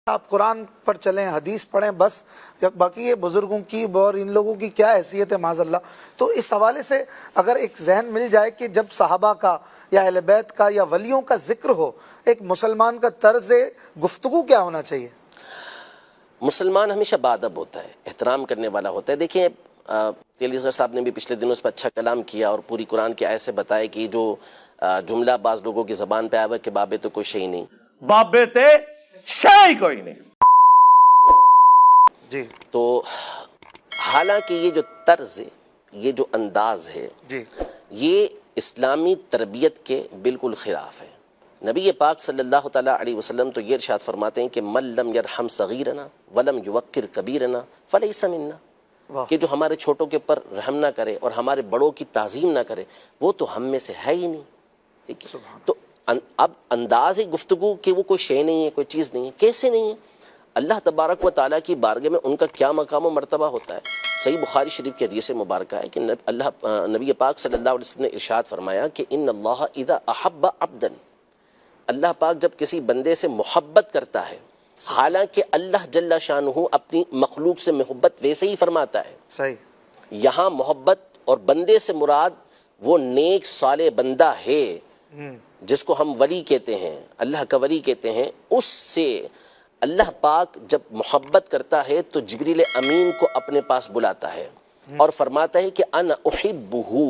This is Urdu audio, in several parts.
آپ قرآن پر چلیں، حدیث پڑھیں بس، باقی یہ بزرگوں کی اور ان لوگوں کی کیا حیثیت ہے معاذ اللہ۔ تو اس حوالے سے اگر ایک ذہن مل جائے کہ جب صحابہ کا یا اہل بیت کا یا ولیوں کا ذکر ہو، ایک مسلمان کا طرز گفتگو کیا ہونا چاہیے؟ مسلمان ہمیشہ باادب ہوتا ہے، احترام کرنے والا ہوتا ہے۔ دیکھیں تیلی اصغر صاحب نے بھی پچھلے دنوں اس پر اچھا کلام کیا اور پوری قرآن کی آیت سے بتایا کہ جو جملہ بعض لوگوں کی زبان پہ آیا ہوا کہ بابے تو کوئی شے نہیں، بابے تے شے کوئی نہیں۔ جی تو حالانکہ یہ جو طرز ہے، یہ جو انداز ہے، جی یہ اسلامی تربیت کے بالکل خلاف ہے۔ نبی پاک صلی اللہ تعالیٰ علیہ وسلم تو یہ ارشاد فرماتے ہیں کہ من لم یرحم صغیرنا ولم یوقر کبیرنا فلیس منا، واہ، کہ جو ہمارے چھوٹوں کے اوپر رحم نہ کرے اور ہمارے بڑوں کی تعظیم نہ کرے وہ تو ہم میں سے ہے ہی نہیں۔ ٹھیک ہے؟ سبحان تو اب انداز گفتگو کہ وہ کوئی شے نہیں ہے، کوئی چیز نہیں ہے، کیسے نہیں ہے؟ اللہ تبارک و تعالیٰ کی بارگاہ میں ان کا کیا مقام و مرتبہ ہوتا ہے۔ صحیح بخاری شریف کی حدیث مبارکہ ہے کہ نبی پاک صلی اللہ علیہ وسلم نے ارشاد فرمایا کہ ان اللہ اذا احب عبدا، اللہ پاک جب کسی بندے سے محبت کرتا ہے، حالانکہ اللہ جل شانہ اپنی مخلوق سے محبت ویسے ہی فرماتا ہے، صحیح، یہاں محبت اور بندے سے مراد وہ نیک صالح بندہ ہے جس کو ہم ولی کہتے ہیں، اللہ کا ولی کہتے ہیں، اس سے اللہ پاک جب محبت کرتا ہے تو جبریل امین کو اپنے پاس بلاتا ہے اور فرماتا ہے کہ انا احبہ،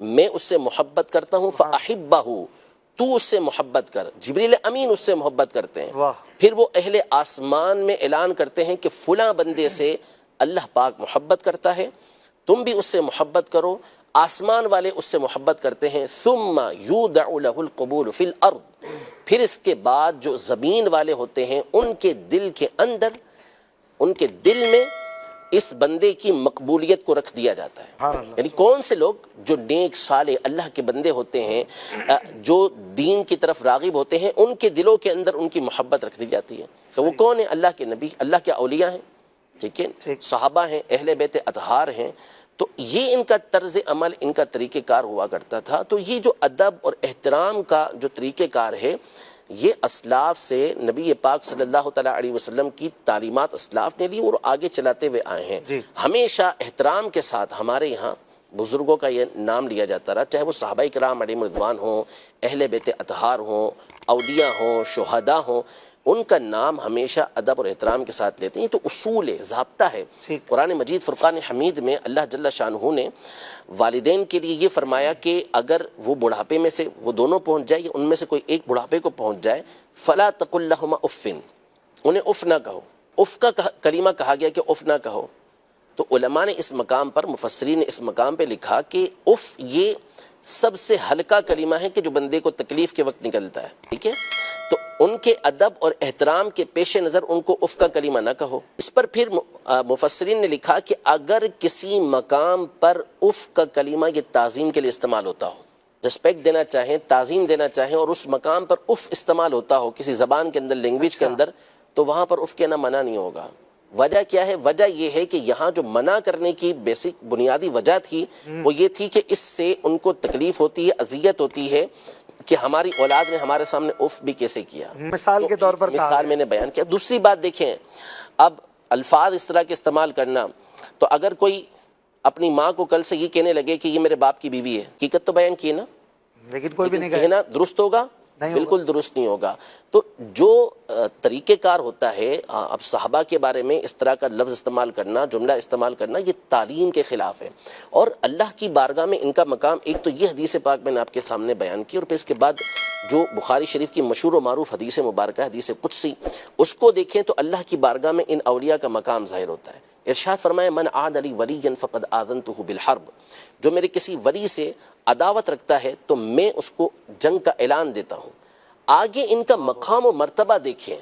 میں اس سے محبت کرتا ہوں، فاحبہ، تو اس سے محبت کر۔ جبریل امین اس سے محبت کرتے ہیں، واہ، پھر وہ اہل آسمان میں اعلان کرتے ہیں کہ فلاں بندے سے اللہ پاک محبت کرتا ہے، تم بھی اس سے محبت کرو۔ آسمان والے اس سے محبت کرتے ہیں، ثم یودع له القبول فی الارض، پھر اس کے بعد جو زمین والے ہوتے ہیں ان کے دل کے اندر، ان کے دل میں اس بندے کی مقبولیت کو رکھ دیا جاتا ہے۔ سبحان اللہ، یعنی کون سے لوگ جو نیک صالح اللہ کے بندے ہوتے ہیں، جو دین کی طرف راغب ہوتے ہیں، ان کے دلوں کے اندر ان کی محبت رکھ دی جاتی ہے۔ تو وہ کون ہیں؟ اللہ کے نبی، اللہ کے اولیاء ہیں، ٹھیک ہے، صحابہ ہیں، اہل بیت اطہار ہیں۔ تو یہ ان کا طرز عمل، ان کا طریقہ کار ہوا کرتا تھا۔ تو یہ جو ادب اور احترام کا جو طریقہ کار ہے، یہ اسلاف سے نبی پاک صلی اللہ تعالیٰ علیہ وسلم کی تعلیمات اسلاف نے لی اور آگے چلاتے ہوئے آئے ہیں۔ ہمیشہ احترام کے ساتھ ہمارے یہاں بزرگوں کا یہ نام لیا جاتا رہا، چاہے وہ صحابہ کرام علیہم رضوان ہوں، اہل بیت اطہار ہوں، اولیاء ہوں، شہداء ہوں، ان کا نام ہمیشہ ادب اور احترام کے ساتھ لیتے ہیں۔ یہ تو اصول ہے، ضابطہ ہے۔ قرآن مجید فرقان حمید میں اللہ جل شانہ نے والدین کے لیے یہ فرمایا کہ اگر وہ بڑھاپے میں سے وہ دونوں پہنچ جائے یا ان میں سے کوئی ایک بڑھاپے کو پہنچ جائے، فلا تقل لہما اف، انہیں اف نہ کہو۔ اف کا کلمہ کہا گیا کہ اف نہ کہو۔ تو علماء نے اس مقام پر، مفسرین نے اس مقام پہ لکھا کہ اف یہ سب سے ہلکا کلمہ ہے کہ جو بندے کو تکلیف کے وقت نکلتا ہے، ٹھیک ہے۔ تو ان کے ادب اور احترام کے پیش نظر ان کو اف کا کلمہ نہ کہو۔ اس پر پھر مفسرین نے لکھا کہ اگر کسی مقام پر اف کا کلمہ یہ تعظیم کے لیے استعمال ہوتا ہو، رسپیکٹ دینا چاہیں، تعظیم دینا چاہیں، اور اس مقام پر اف استعمال ہوتا ہو کسی زبان کے اندر، لینگویج کے اندر، تو وہاں پر اف کہنا منع نہیں ہوگا۔ وجہ کیا ہے؟ وجہ یہ ہے کہ یہاں جو منع کرنے کی بیسک بنیادی وجہ تھی وہ یہ تھی کہ اس سے ان کو تکلیف ہوتی ہے، اذیت ہوتی ہے کہ ہماری اولاد نے ہمارے سامنے اف بھی کیسے کیا، مثال کے طور پر مثال میں نے بیان کیا۔ دوسری بات دیکھیں، اب الفاظ اس طرح کے استعمال کرنا، تو اگر کوئی اپنی ماں کو کل سے یہ کہنے لگے کہ یہ میرے باپ کی بیوی ہے، حقیقت تو بیان کی نا، لیکن کوئی بھی نہیں کہنا درست ہوگا؟ بالکل درست نہیں ہوگا۔ تو جو طریقہ کار ہوتا ہے، اب صحابہ کے بارے میں اس طرح کا لفظ استعمال کرنا، جملہ استعمال کرنا، یہ تعلیم کے خلاف ہے۔ اور اللہ کی بارگاہ میں ان کا مقام، ایک تو یہ حدیث پاک میں نے آپ کے سامنے بیان کی، اور پھر اس کے بعد جو بخاری شریف کی مشہور و معروف حدیث مبارکہ، حدیث قدسی، اس کو دیکھیں تو اللہ کی بارگاہ میں ان اولیاء کا مقام ظاہر ہوتا ہے۔ ارشاد فرمایا من عاد لی ولیا فقد آذنتہ بالحرب، جو میرے کسی ولی سے عداوت رکھتا ہے تو میں اس کو جنگ کا اعلان دیتا ہوں۔ آگے ان کا مقام و مرتبہ دیکھیں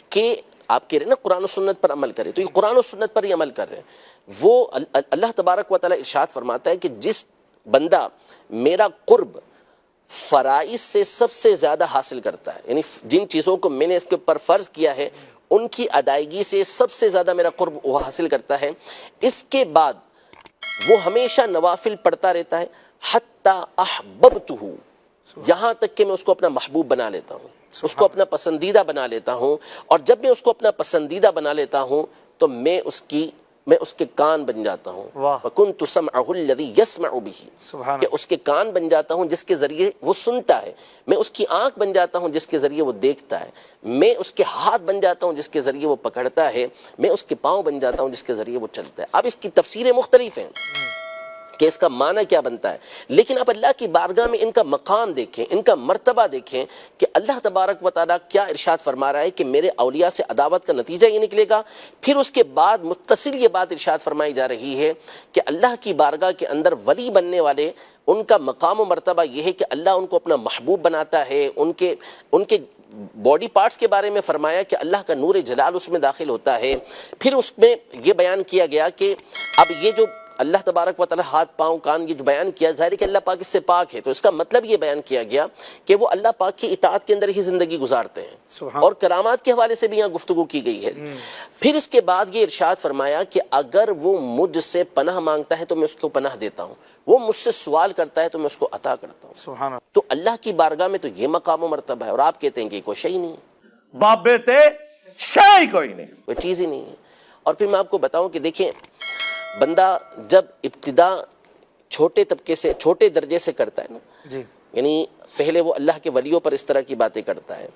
کہ آپ کہہ رہے ہیں نا قرآن و سنت پر عمل کرے، تو یہ قرآن و سنت پر ہی عمل کر رہے ہیں۔ وہ اللہ تبارک و تعالیٰ ارشاد فرماتا ہے کہ جس بندہ میرا قرب فرائض سے سب سے زیادہ حاصل کرتا ہے، یعنی جن چیزوں کو میں نے اس کے اوپر فرض کیا ہے ان کی ادائیگی سے سب سے زیادہ میرا قرب وہ حاصل کرتا ہے، اس کے بعد وہ ہمیشہ نوافل پڑھتا رہتا ہے، حتی احببتہ، یہاں تک کہ میں اس کو اپنا محبوب بنا لیتا ہوں۔ اس کو اپنا پسندیدہ بنا لیتا ہوں، اور جب میں اس کو اپنا پسندیدہ بنا لیتا ہوں تو میں اس کے کان بن جاتا ہوں۔ واہ، وَكُنْتُ سَمْعَهُ الَّذِي يَسْمَعُ بِهِ، سبحان کہ اس کے کان بن جاتا ہوں جس کے ذریعے وہ سنتا ہے، میں اس کی آنکھ بن جاتا ہوں جس کے ذریعے وہ دیکھتا ہے، میں اس کے ہاتھ بن جاتا ہوں جس کے ذریعے وہ پکڑتا ہے، میں اس کے پاؤں بن جاتا ہوں جس کے ذریعے وہ چلتا ہے۔ اب اس کی تفسیریں مختلف ہیں کہ اس کا معنی کیا بنتا ہے، لیکن اب اللہ کی بارگاہ میں ان کا مقام دیکھیں، ان کا مرتبہ دیکھیں کہ اللہ تبارک و تعالیٰ کیا ارشاد فرما رہا ہے کہ میرے اولیاء سے عداوت کا نتیجہ یہ نکلے گا۔ پھر اس کے بعد متصل یہ بات ارشاد فرمائی جا رہی ہے کہ اللہ کی بارگاہ کے اندر ولی بننے والے ان کا مقام و مرتبہ یہ ہے کہ اللہ ان کو اپنا محبوب بناتا ہے۔ ان کے باڈی پارٹس کے بارے میں فرمایا کہ اللہ کا نور جلال اس میں داخل ہوتا ہے۔ پھر اس میں یہ بیان کیا گیا کہ اب یہ جو اللہ تبارک و تعالیٰ ہاتھ پاؤں کان یہ جو بیان کیا، ظاہر ہے کہ اللہ پاک اس سے پاک ہے، تو اس کا مطلب یہ بیان کیا گیا کہ وہ اللہ پاک کی اطاعت کے اندر ہی زندگی گزارتے ہیں، سبحان، اور کرامات کے حوالے سے بھی یہاں گفتگو کی گئی ہے۔ پھر اس کے بعد یہ ارشاد فرمایا کہ اگر وہ مجھ سے پناہ مانگتا ہے تو میں اس کو پناہ دیتا ہوں، وہ مجھ سے سوال کرتا ہے تو میں اس کو عطا کرتا ہوں۔ سبحان اللہ۔ تو اللہ کی بارگاہ میں تو یہ مقام و مرتبہ ہے، اور آپ کہتے ہیں کہ کوئی شے ہی نہیں ہے، باپ بیٹے شے کوئی نہیں۔ کوئی چیز ہی نہیں ہے۔ اور پھر میں آپ کو بتاؤں کہ دیکھیں، بندہ جب ابتدا چھوٹے طبقے سے، چھوٹے درجے سے کرتا ہے نا، جی، یعنی پہلے وہ اللہ کے ولیوں پر اس طرح کی باتیں کرتا ہے،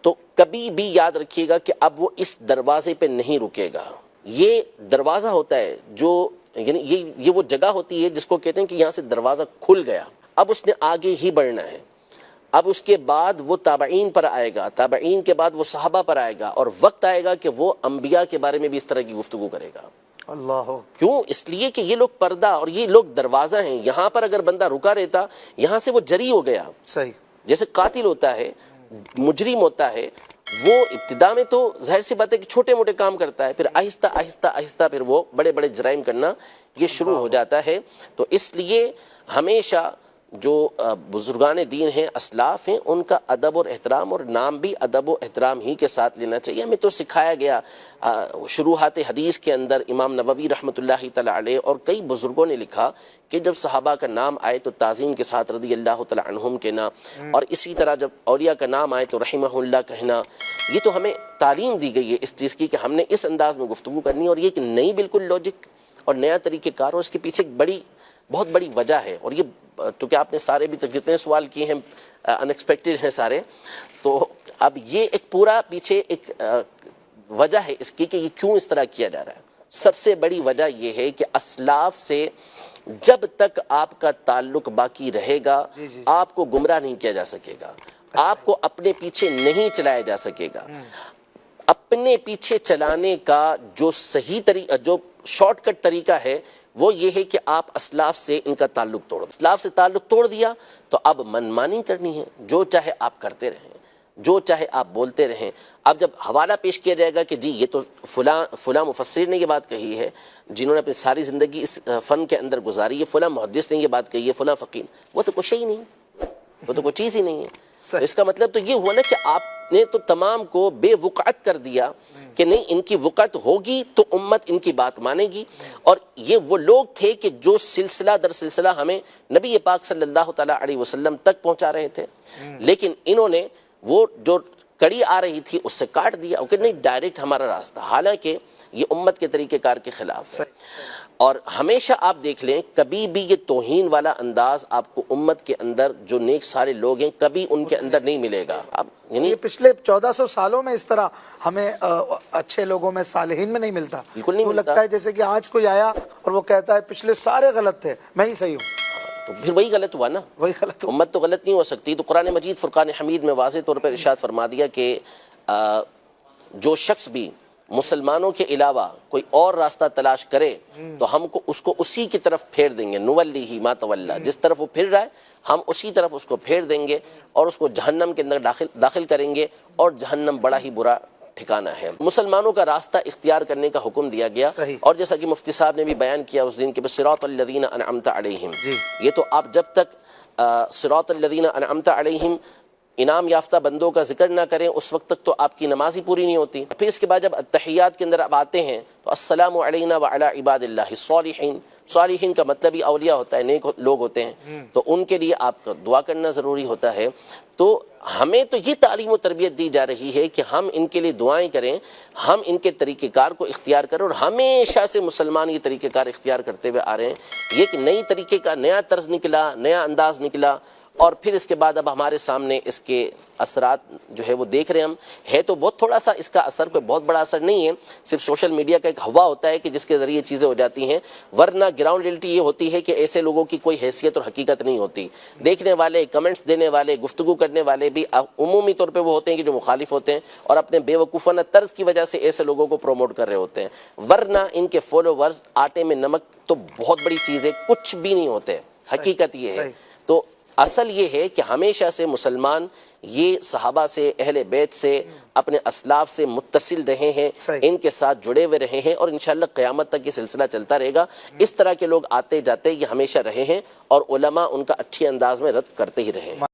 تو کبھی بھی یاد رکھیے گا کہ اب وہ اس دروازے پہ نہیں رکے گا۔ یہ دروازہ ہوتا ہے جو، یعنی یہ وہ جگہ ہوتی ہے جس کو کہتے ہیں کہ یہاں سے دروازہ کھل گیا، اب اس نے آگے ہی بڑھنا ہے۔ اب اس کے بعد وہ تابعین پر آئے گا، تابعین کے بعد وہ صحابہ پر آئے گا، اور وقت آئے گا کہ وہ انبیاء کے بارے میں بھی اس طرح کی گفتگو کرے گا۔ اللہ، کیوں؟ اس لیے کہ یہ لوگ پردہ اور یہ لوگ دروازہ ہیں۔ یہاں پر اگر بندہ رکا رہتا، یہاں سے وہ جری ہو گیا، صحیح، جیسے قاتل ہوتا ہے، مجرم ہوتا ہے، وہ ابتدا میں تو ظاہر سی بات ہے کہ چھوٹے موٹے کام کرتا ہے، پھر آہستہ آہستہ آہستہ پھر وہ بڑے بڑے جرائم کرنا یہ شروع ہو جاتا ہے۔ تو اس لیے ہمیشہ جو بزرگان دین ہیں، اسلاف ہیں، ان کا ادب اور احترام، اور نام بھی ادب و احترام ہی کے ساتھ لینا چاہیے۔ ہمیں تو سکھایا گیا، شروحات حدیث کے اندر امام نووی رحمۃ اللہ تعالیٰ علیہ اور کئی بزرگوں نے لکھا کہ جب صحابہ کا نام آئے تو تعظیم کے ساتھ رضی اللہ تعالیٰ عنہم کہنا، اور اسی طرح جب اولیاء کا نام آئے تو رحمہ اللہ کہنا۔ یہ تو ہمیں تعلیم دی گئی ہے اس چیز کی کہ ہم نے اس انداز میں گفتگو کرنی ہے، اور یہ ایک نئی بالکل لاجک اور نیا طریقہ کار، اور اس کے پیچھے ایک بہت بڑی وجہ ہے۔ اور یہ چونکہ آپ نے سارے بھی تک جتنے سوال کیے ہیں انیکسپیکٹڈ ہیں سارے، تو اب یہ ایک پورا پیچھے ایک وجہ ہے اس کی کہ یہ کیوں اس طرح کیا جا رہا ہے۔ سب سے بڑی وجہ یہ ہے کہ اسلاف سے جب تک آپ کا تعلق باقی رہے گا، آپ کو گمراہ نہیں کیا جا سکے گا، آپ کو اپنے پیچھے نہیں چلایا جا سکے گا۔ اپنے پیچھے چلانے کا جو صحیح طریقہ، جو شارٹ کٹ طریقہ ہے، وہ یہ ہے کہ آپ اسلاف سے ان کا تعلق توڑ دیں۔ اسلاف سے تعلق توڑ دیا تو اب منمانی کرنی ہے، جو چاہے آپ کرتے رہیں، جو چاہے آپ بولتے رہیں۔ اب جب حوالہ پیش کیا جائے گا کہ جی یہ تو فلاں مفسر نے یہ بات کہی ہے، جنہوں نے اپنی ساری زندگی اس فن کے اندر گزاری ہے، فلاں محدث نے یہ بات کہی ہے، فلاں فقیر، وہ تو کچھ ہی نہیں، وہ تو کوئی چیز ہی نہیں ہے۔ تو اس کا مطلب تو یہ ہوا نا کہ آپ نے تو تمام کو بے وقعت کر دیا کہ نہیں، ان کی وقعت ہوگی تو امت ان کی بات مانے گی۔ اور یہ وہ لوگ تھے کہ جو سلسلہ در سلسلہ ہمیں نبی پاک صلی اللہ تعالیٰ علیہ وسلم تک پہنچا رہے تھے، لیکن انہوں نے وہ جو کڑی آ رہی تھی اس سے کاٹ دیا کہ نہیں، ڈائریکٹ ہمارا راستہ، حالانکہ یہ امت کے طریقہ کار کے خلاف ہے۔ اور ہمیشہ آپ دیکھ لیں، کبھی بھی یہ توہین والا انداز آپ کو امت کے اندر جو نیک سارے لوگ ہیں کبھی ان کے اندر نہیں ملے گا۔ اب یعنی یہ پچھلے 1400 سالوں میں اس طرح ہمیں اچھے لوگوں میں، صالحین میں نہیں ملتا۔ بالکل نہیں تو ملتا۔ لگتا ہے جیسے کہ آج کوئی آیا اور وہ کہتا ہے پچھلے سارے غلط تھے، میں ہی صحیح ہوں، تو پھر وہی غلط ہوا نا، وہی غلط ہوں۔ امت تو غلط نہیں ہو سکتی۔ تو قرآن مجید فرقان حمید میں واضح طور پر ارشاد فرما دیا کہ جو شخص بھی مسلمانوں کے علاوہ کوئی اور راستہ تلاش کرے تو ہم کو اس کو اسی کی طرف پھیر دیں گے، نولیہ ما تولی، جس طرف وہ پھر رہا ہے ہم اسی طرف اس کو پھیر دیں گے، اور اس کو جہنم کے اندر داخل کریں گے، اور جہنم بڑا ہی برا ٹھکانہ ہے۔ مسلمانوں کا راستہ اختیار کرنے کا حکم دیا گیا، اور جیسا کہ مفتی صاحب نے بھی بیان کیا اس دن کہ صراط الذین انعمت علیہم، یہ تو آپ جب تک صراط الذین انعمت علیہم انعام یافتہ بندوں کا ذکر نہ کریں اس وقت تک تو آپ کی نماز ہی پوری نہیں ہوتی۔ پھر اس کے بعد جب التحیات کے اندر اب آتے ہیں تو السلام علینا وعلی عباد اللہ الصالحین، صالحین کا مطلب ہی اولیاء ہوتا ہے، نیک لوگ ہوتے ہیں، تو ان کے لیے آپ کا دعا کرنا ضروری ہوتا ہے۔ تو ہمیں تو یہ تعلیم و تربیت دی جا رہی ہے کہ ہم ان کے لیے دعائیں کریں، ہم ان کے طریقہ کار کو اختیار کریں، اور ہمیشہ سے مسلمان یہ طریقہ کار اختیار کرتے ہوئے آ رہے ہیں۔ یہ ایک نئی طریقے کا نیا طرز نکلا، نیا انداز نکلا، اور پھر اس کے بعد اب ہمارے سامنے اس کے اثرات جو ہے وہ دیکھ رہے ہیں ہم۔ ہے تو بہت تھوڑا سا اس کا اثر، کوئی بہت بڑا اثر نہیں ہے، صرف سوشل میڈیا کا ایک ہوا ہوتا ہے کہ جس کے ذریعے چیزیں ہو جاتی ہیں، ورنہ گراؤنڈ ریئلٹی یہ ہوتی ہے کہ ایسے لوگوں کی کوئی حیثیت اور حقیقت نہیں ہوتی۔ دیکھنے والے، کمنٹس دینے والے، گفتگو کرنے والے بھی عمومی طور پہ وہ ہوتے ہیں کہ جو مخالف ہوتے ہیں اور اپنے بے وقوفانہ طرز کی وجہ سے ایسے لوگوں کو پروموٹ کر رہے ہوتے ہیں، ورنہ ان کے فالوورز آٹے میں نمک تو بہت بڑی چیز ہے، کچھ بھی نہیں ہوتے۔ حقیقت یہ ہے۔ تو اصل یہ ہے کہ ہمیشہ سے مسلمان یہ صحابہ سے، اہل بیت سے، اپنے اسلاف سے متصل رہے ہیں، ان کے ساتھ جڑے ہوئے رہے ہیں، اور انشاءاللہ قیامت تک یہ سلسلہ چلتا رہے گا۔ اس طرح کے لوگ آتے جاتے یہ ہمیشہ رہے ہیں، اور علماء ان کا اچھی انداز میں رد کرتے ہی رہے ہیں۔